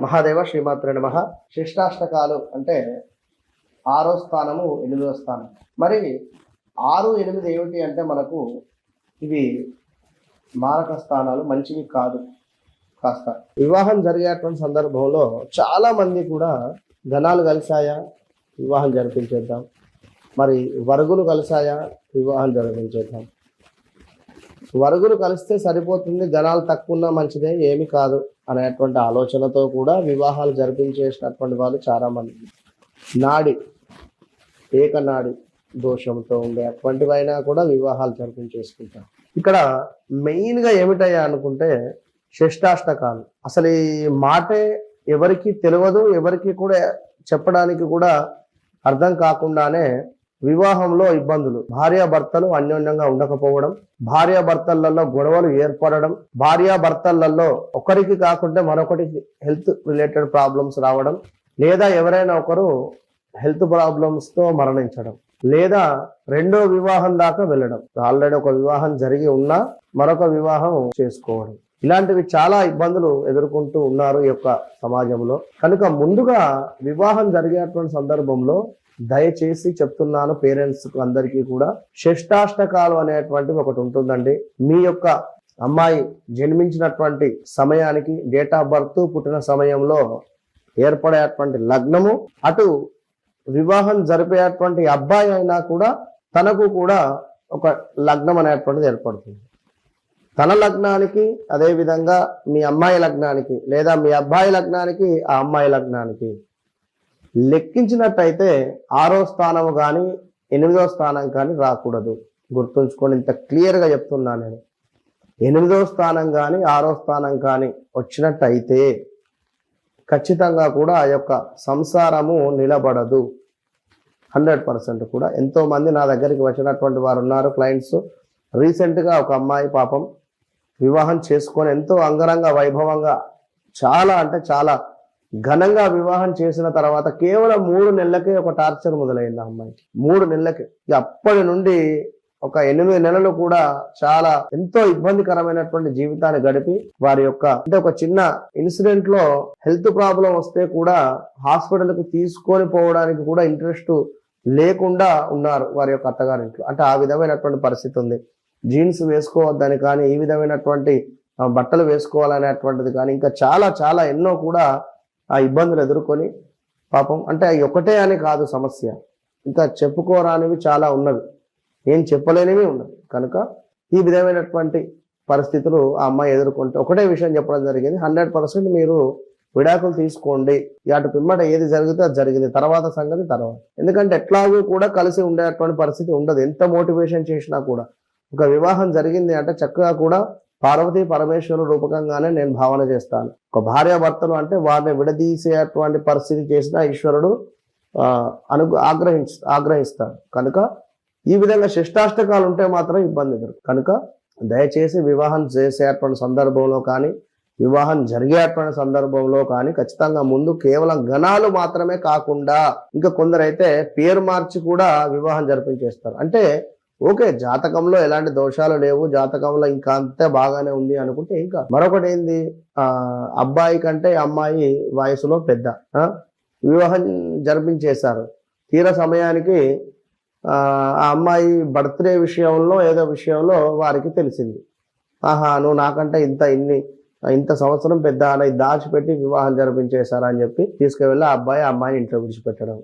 మహాదేవ శ్రీమాత్రే నమః. శిష్టాష్టకాలు అంటే 6వ స్థానము 8వ స్థానం. మరి 6, 8 ఏమిటి అంటే మనకు ఇవి మారక స్థానాలు, మంచివి కాదు. కాస్త వివాహం జరిగేటువంటి సందర్భంలో చాలా మంది కూడా ధనాలు కలిసాయా వివాహం జరిపించేద్దాం, మరి వరుగులు కలిసాయా వివాహం జరిపించేద్దాం. వరుగులు కలిస్తే సరిపోతుంది, ధనాలు తక్కువ ఉన్నా మంచిదే, ఏమి కాదు అనేటువంటి ఆలోచనతో కూడా వివాహాలు జరిపించేసినటువంటి వాళ్ళు చాలామంది. నాడి ఏకనాడి దోషంతో ఉండే అటువంటివైనా కూడా వివాహాలు జరిపించేసుకుంటారు. ఇక్కడ మెయిన్గా ఏమిటయ్యా అనుకుంటే షష్టాష్టకాలు. అసలు ఈ మాటే ఎవరికి తెలియదు, ఎవరికి కూడా చెప్పడానికి కూడా అర్థం కాకుండానే వివాహంలో ఇబ్బందులు, భార్యాభర్తలు అన్యోన్యంగా ఉండకపోవడం, భార్యాభర్తలలో గొడవలు ఏర్పడడం, భార్యాభర్తలలో ఒకరికి కాకుండా మరొకరికి హెల్త్ రిలేటెడ్ ప్రాబ్లమ్స్ రావడం, లేదా ఎవరైనా ఒకరు హెల్త్ ప్రాబ్లమ్స్తో మరణించడం, లేదా రెండో వివాహం దాకా వెళ్ళడం. ఆల్రెడీ ఒక వివాహం జరిగి ఉన్నా మరొక వివాహం చేసుకోవడం, ఇలాంటివి చాలా ఇబ్బందులు ఎదుర్కొంటూ ఉన్నారు ఈ యొక్క సమాజంలో. కనుక ముందుగా వివాహం జరిగేటువంటి సందర్భంలో దయచేసి చెప్తున్నాను పేరెంట్స్ అందరికీ కూడా, షష్టాష్టకాలు అనేటువంటివి ఒకటి ఉంటుందండి. మీ యొక్క అమ్మాయి జన్మించినటువంటి సమయానికి, డేట్ ఆఫ్ బర్త్, పుట్టిన సమయంలో ఏర్పడేటువంటి లగ్నము, అటు వివాహం జరిపేటువంటి అబ్బాయి అయినా కూడా తనకు కూడా ఒక లగ్నం అనేటువంటిది ఏర్పడుతుంది. తన లగ్నానికి, అదేవిధంగా మీ అమ్మాయి లగ్నానికి, లేదా మీ అబ్బాయి లగ్నానికి ఆ అమ్మాయి లగ్నానికి లెక్కించినట్టయితే 6వ స్థానం కానీ 8వ స్థానం కానీ రాకూడదు. గుర్తుంచుకొని, ఇంత క్లియర్గా చెప్తున్నాను నేను. 8వ స్థానం కానీ 6వ స్థానం కానీ వచ్చినట్టయితే ఖచ్చితంగా కూడా ఆ యొక్క సంసారము నిలబడదు. 100% కూడా. ఎంతోమంది నా దగ్గరికి వచ్చినటువంటి వారు ఉన్నారు, క్లయింట్స్. రీసెంట్గా ఒక అమ్మాయి పాపం వివాహం చేసుకొని ఎంతో అంగరంగ వైభవంగా, చాలా అంటే చాలా ఘనంగా వివాహం చేసిన తర్వాత కేవలం 3 నెలలకే ఒక టార్చర్ మొదలైంది ఆ అమ్మాయికి. 3 నెలలకే. అప్పటి నుండి ఒక 8 నెలలు కూడా చాలా ఎంతో ఇబ్బందికరమైనటువంటి జీవితాన్ని గడిపి, వారి యొక్క అంటే ఒక చిన్న ఇన్సిడెంట్ లో హెల్త్ ప్రాబ్లం వస్తే కూడా హాస్పిటల్కి తీసుకొని పోవడానికి కూడా ఇంట్రెస్ట్ లేకుండా ఉన్నారు వారి యొక్క అత్తగారింట్లో. అంటే ఆ విధమైనటువంటి పరిస్థితి ఉంది. జీన్స్ వేసుకోవద్దని కానీ, ఈ విధమైనటువంటి బట్టలు వేసుకోవాలనేటువంటిది కానీ, ఇంకా చాలా చాలా ఎన్నో కూడా ఆ ఇబ్బందులు ఎదుర్కొని పాపం, అంటే ఒకటే అని కాదు సమస్య, ఇంకా చెప్పుకోరానివి చాలా ఉన్నవి, ఏం చెప్పలేనివి ఉన్నవి. కనుక ఈ విధమైనటువంటి పరిస్థితులు ఆ అమ్మాయి ఎదుర్కొంటే ఒకటే విషయం చెప్పడం జరిగింది, 100% మీరు విడాకులు తీసుకోండి. అటు పిమ్మట ఏది జరిగితే అది జరిగింది, తర్వాత సంగతి తర్వాత. ఎందుకంటే ఎట్లాగూ కూడా కలిసి ఉండేటువంటి పరిస్థితి ఉండదు, ఎంత మోటివేషన్ చేసినా కూడా. ఒక వివాహం జరిగింది అంటే చక్కగా కూడా పార్వతీ పరమేశ్వరు రూపకంగానే నేను భావన చేస్తాను. ఒక భార్యాభర్తలు అంటే వారిని విడదీసేటువంటి పరిస్థితి చేసిన ఈశ్వరుడు ఆగ్రహిస్తాడు. కనుక ఈ విధంగా శిష్టాష్టకాలు ఉంటే మాత్రం ఇబ్బంది ఎదురు. కనుక దయచేసి వివాహం చేసేటువంటి సందర్భంలో కానీ, వివాహం జరిగేటువంటి సందర్భంలో కానీ ఖచ్చితంగా ముందు కేవలం గణాలు మాత్రమే కాకుండా, ఇంకా కొందరైతే పేరు మార్చి కూడా వివాహం జరిపించేస్తారు. అంటే ఓకే, జాతకంలో ఎలాంటి దోషాలు లేవు, జాతకంలో ఇంకా అంతే బాగానే ఉంది అనుకుంటే, ఇంకా మరొకటి ఏంది, అబ్బాయి కంటే అమ్మాయి వయసులో పెద్ద, వివాహం జరిపించేశారు. తీర సమయానికి ఆ అమ్మాయి బర్త్డే విషయంలో ఏదో విషయంలో వారికి తెలిసింది, ఆహా నువ్వు నాకంటే ఇంత సంవత్సరం పెద్ద అని దాచిపెట్టి వివాహం జరిపించేశారు అని చెప్పి తీసుకువెళ్ళి ఆ అమ్మాయిని ఇంట్లో విడిచిపెట్టడం,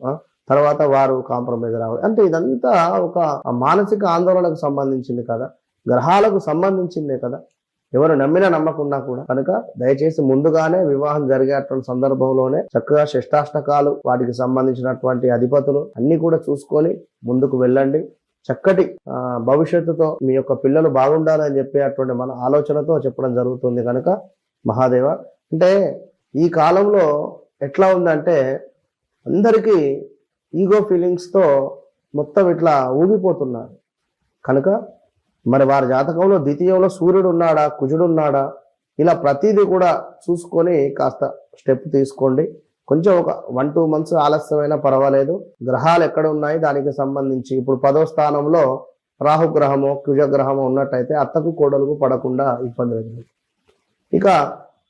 తర్వాత వారు కాంప్రమైజ్ రావడం. అంటే ఇదంతా ఒక మానసిక ఆందోళనకు సంబంధించింది కదా, గ్రహాలకు సంబంధించిందే కదా, ఎవరు నమ్మినా నమ్మకున్నా కూడా. కనుక దయచేసి ముందుగానే వివాహం జరిగేటువంటి సందర్భంలోనే చక్కగా షష్టాష్టకాలు, వాటికి సంబంధించినటువంటి అధిపతులు అన్ని కూడా చూసుకొని ముందుకు వెళ్ళండి. చక్కటి భవిష్యత్తుతో మీ యొక్క పిల్లలు బాగుండాలని చెప్పేటువంటి మన ఆలోచనతో చెప్పడం జరుగుతుంది. కనుక మహాదేవ, అంటే ఈ కాలంలో ఎట్లా ఉందంటే అందరికీ ఈగో ఫీలింగ్స్తో మొత్తం ఇట్లా ఊగిపోతున్నారు. కనుక మరి వారి జాతకంలో ద్వితీయంలో సూర్యుడు ఉన్నాడా, కుజుడు ఉన్నాడా, ఇలా ప్రతిదీ కూడా చూసుకొని కాస్త స్టెప్ తీసుకోండి. కొంచెం ఒక 1-2 మంత్స్ ఆలస్యమైనా పర్వాలేదు. గ్రహాలు ఎక్కడ ఉన్నాయి దానికి సంబంధించి, ఇప్పుడు 10వ స్థానంలో రాహుగ్రహము, కుజగ్రహము ఉన్నట్టయితే అత్తకు కోడలకు పడకుండా ఇబ్బంది లేదు. ఇక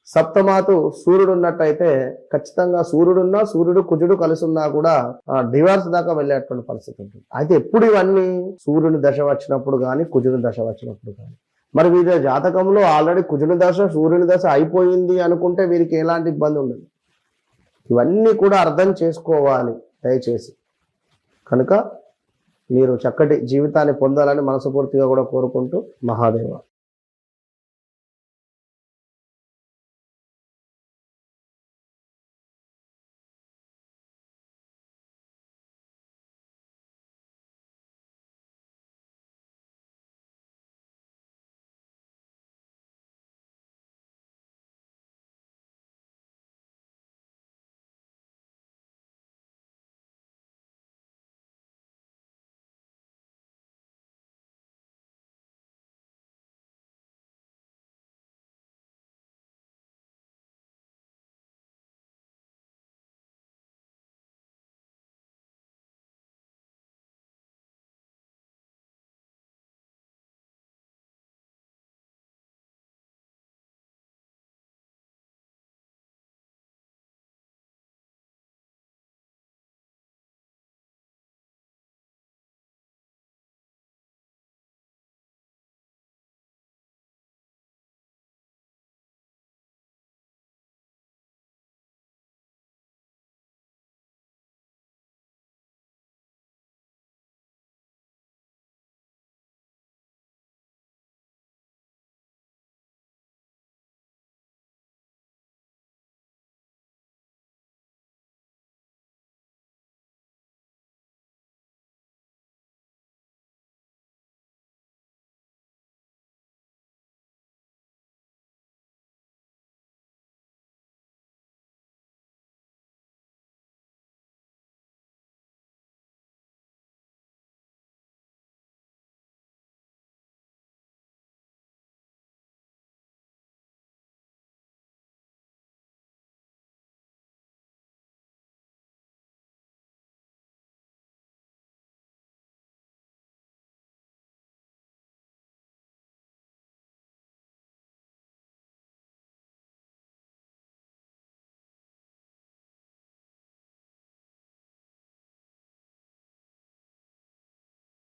సప్తమాతు సూర్యుడు ఉన్నట్టయితే ఖచ్చితంగా సూర్యుడు కుజుడు కలిసి ఉన్నా కూడా డివార్స్ దాకా వెళ్ళేటువంటి పరిస్థితి ఉంటుంది. అయితే ఎప్పుడు ఇవన్నీ సూర్యుని దశ వచ్చినప్పుడు కానీ కుజుని దశ వచ్చినప్పుడు కానీ. మరి వీరి జాతకంలో ఆల్రెడీ కుజుని దశ సూర్యుని దశ అయిపోయింది అనుకుంటే వీరికి ఎలాంటి ఇబ్బంది ఉండదు. ఇవన్నీ కూడా అర్థం చేసుకోవాలి దయచేసి. కనుక మీరు చక్కటి జీవితాన్ని పొందాలని మనస్ఫూర్తిగా కూడా కోరుకుంటూ మహాదేవ.